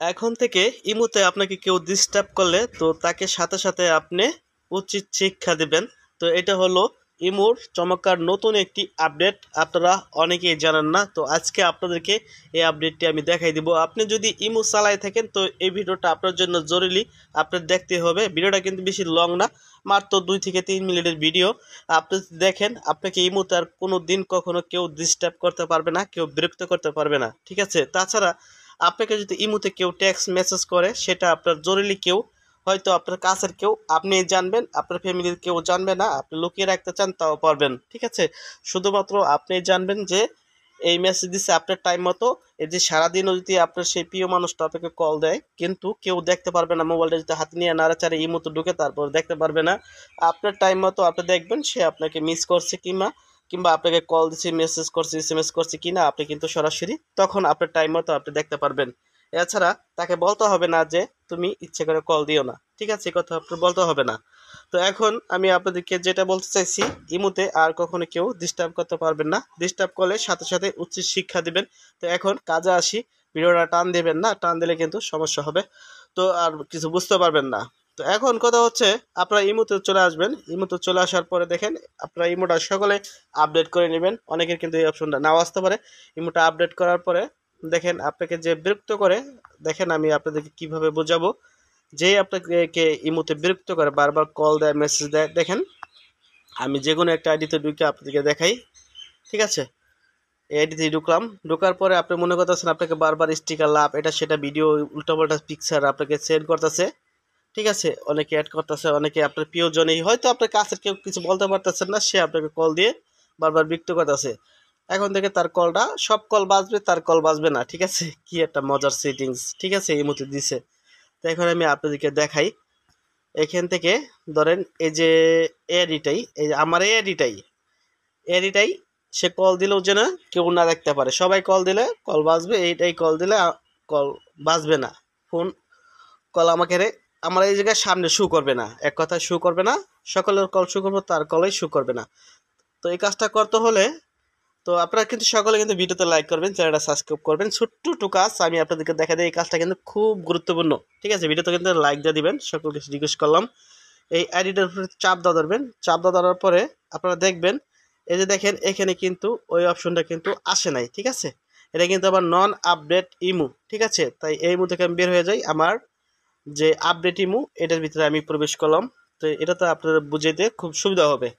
এখন থেকে ইমুতে আপনাকে কেউ ডিস্টার্ব করলে তো তাকে সাথে সাথে আপনি উচিত শিক্ষা দিবেন। তো এটা হলো ইমুর চমৎকার নতুন একটি আপডেট, আপনারা অনেকেই জানেন না। তো আজকে আপনাদেরকে এই আপডেটটি আমি দেখাই দিব। আপনি যদি ইমু চালাই থাকেন তো এই ভিডিওটা আপনার জন্য জরুরি, আপনার দেখতে হবে। ভিডিওটা কিন্তু বেশি লং না, মাত্র 2 থেকে 3 মিনিটের ভিডিও। আপনি দেখেন, আপনাকে ইমুতে আর কোনো দিন কখনো কেউ ডিস্টার্ব করতে পারবে না, কেউ বিরক্ত করতে পারবে না, ঠিক আছে? তাছাড়া আপনাকে যদি ইমুতে কেউ টেক্সট মেসেজ করে, সেটা আপনার জরুরি কেউ, হয়তো আপনার কাছের কেউ, আপনি জানবেন, আপনার ফ্যামিলির কেউ জানবে না। আপনি লুকিয়ে রাখতে চান তাও পারবেন, ঠিক আছে? শুধুমাত্র আপনি জানবেন যে এই মেসেজ দিচ্ছে আপনার টাইম মতো। এই যে সারাদিনও যদি আপনার সেই প্রিয় মানুষটা আপনাকে কল দেয়, কিন্তু কেউ দেখতে পারবে না, মোবাইলটা যদি হাতে নিয়ে নাড়াচাড়ে ইমুতে ঢুকে তারপর দেখতে পারবে না। আপনার টাইম মতো আপনি দেখবেন সে আপনাকে মিস করছে কিংবা কিংবা আপনাকে কল দিচ্ছে, মেসেজ করছে, এসএমএস করছে কিনা, আপনি কিন্তু সরাসরি তখন আপনার টাইম মতো আপনি দেখতে পারবেন। এছাড়া তাকে বলতে হবে না যে তুমি ইচ্ছে করে কল দিও না, ঠিক আছে? এই কথা আপনার বলতে হবে না। তো এখন আমি আপনাদেরকে যেটা বলতে চাইছি, ইমুতে আর কখনো কেউ ডিস্টার্ব করতে পারবেন না। ডিস্টার্ব করলে সাথে সাথে উচিত শিক্ষা দিবেন। তো এখন কাজে আসি, ভিডিওটা টান দেবেন না, টান দিলে কিন্তু সমস্যা হবে, তো আর কিছু বুঝতে পারবেন না। তো এখন কথা হচ্ছে, আপনারা ইমুতে চলে আসবেন। ইমুতে চলে আসার পরে দেখেন, আপনারা ইমুটা সকলে আপডেট করে নেবেন। অনেকের কিন্তু এই অপশনটা নাও আসতে পারে। ইমুটা আপডেট করার পরে দেখেন আপনাকে যে বিরক্ত করে, দেখেন আমি আপনাদেরকে কিভাবে বোঝাবো। যেই আপনাকে ইমুতে বিরক্ত করে, বারবার কল দেয়, মেসেজ দেয়, দেখেন আমি যে কোনো একটা আইডিতে ঢুকে আপনাদেরকে দেখাই, ঠিক আছে? এই আইডিতে ঢুকলাম। ঢোকার পরে আপনি মনে করতেছেন আপনাকে বারবার স্টিকার লাভ, এটা সেটা ভিডিও, উল্টাপাল্টা পিকচার আপনাকে সেন্ড করতেছে, ঠিক আছে? অনেকে অ্যাড করতেছে, অনেকে আপনার প্রিয়জনেই, হয়তো আপনার কাছের কেউ কিছু বলতে পারতেছেন না, সে আপনাকে কল দিয়ে বারবার বিরক্ত করতেছে। এখন থেকে তার কলটা, সব কল বাজবে, তার কল বাজবে না, ঠিক আছে? কি একটা মজার সেটিংস, ঠিক আছে, এই মতো দিছে। তো এখন আমি আপনাদেরকে দেখাই। এখান থেকে ধরেন এই যে এডিটাই, এই যে আমার এডিটাই, এডিটাই সে কল দিলেও যেন কেউ না দেখতে পারে। সবাই কল দিলে কল বাজবে, এইটাই কল দিলে কল বাজবে না। ফোন কল আমাকে আমার এই জায়গায় সামনে শু করবে না, এক কথায় শু করবে না। সকলের কল শু করবো, তার কলেই শু করবে না। তো এই কাজটা করতে হলে, তো আপনারা কিন্তু সকলে কিন্তু ভিডিওতে লাইক করবেন, চ্যানেলটা সাবস্ক্রাইব করবেন। ছোট্ট টু কাজ আমি আপনাদেরকে দেখা দিই, এই কাজটা কিন্তু খুব গুরুত্বপূর্ণ, ঠিক আছে? ভিডিওতে কিন্তু লাইক দিয়ে দিবেন, সকলকে রিকোয়েস্ট করলাম। এই আইডিটার উপরে চাপ দেওয়া ধরবেন, চাপ দেওয়ার পরে আপনারা দেখবেন, এই যে দেখেন এখানে কিন্তু ওই অপশনটা কিন্তু আসে নাই, ঠিক আছে? এটা কিন্তু আবার নন আপডেট ইমু, ঠিক আছে? তাই এই ইমু থেকে আমি বের হয়ে যাই, আমার যে আপডেট ইমু এটার ভিতরে আমি প্রবেশ করলাম। তো এটা তো আপনারা বুঝাইতে খুব সুবিধা হবে।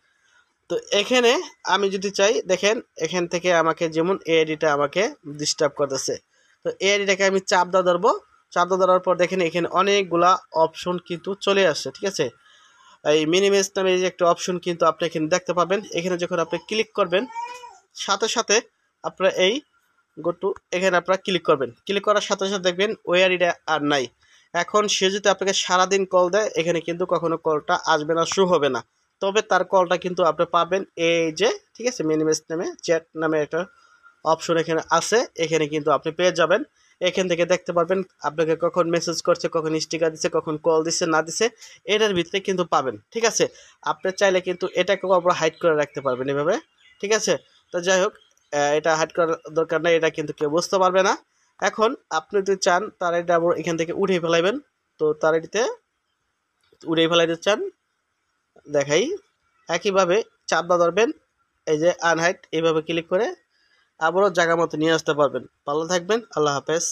তো এখানে আমি যদি চাই, দেখেন এখান থেকে আমাকে যেমন এআইডিটা আমাকে ডিস্টার্ব করতেছে, তো এআইডিটাকে আমি চাপ দা ধরবো। চাপ দা ধরার পর দেখেন এখানে অনেকগুলা অপশন কিন্তু চলে আসছে, ঠিক আছে? এই মিনিমাইজ নামে যে একটা অপশন কিন্তু আপনি এখানে দেখতে পাবেন। এখানে যখন আপনি ক্লিক করবেন, সাথে সাথে আপনারা এই গো টু, এখানে আপনারা ক্লিক করবেন। ক্লিক করার সাথে সাথে দেখবেন ওই আইডিটা আর নাই। এখন সে যদি আপনাকে সারাদিন কল দেয়, এখানে কিন্তু কখনো কলটা আসবে না, শো হবে না। তবে তার কলটা কিন্তু আপনি পাবেন এই যে, ঠিক আছে, মিনিমাইজ নামে চ্যাট নামে একটা অপশন এখানে আছে, এখানে কিন্তু আপনি পেয়ে যাবেন। এখান থেকে দেখতে পারবেন আপনাকে কখন মেসেজ করছে, কখন স্টিকার দিচ্ছে, কখন কল দিচ্ছে না দিচ্ছে, এটার ভিতরে কিন্তু পাবেন, ঠিক আছে? আপনি চাইলে কিন্তু এটাকেও আপনারা হাইড করে রাখতে পারবেন এভাবে, ঠিক আছে? তো যাই হোক, এটা হাইড করার দরকার নেই, এটা কিন্তু কেউ বুঝতে পারবে না। এখন আপনি যদি চান তার এটা আবার এখান থেকে উঠিয়ে ফেলাইবেন। তো তার এটিতে উঠিয়ে ফেলাইতে চান, দেখাই। একইভাবে চাপ দা ধরবেন, এই যে আনহাইড, এইভাবে ক্লিক করে আবারও জায়গা মতো নিয়ে আসতে পারবেন। ভালো থাকবেন, আল্লাহ হাফেজ।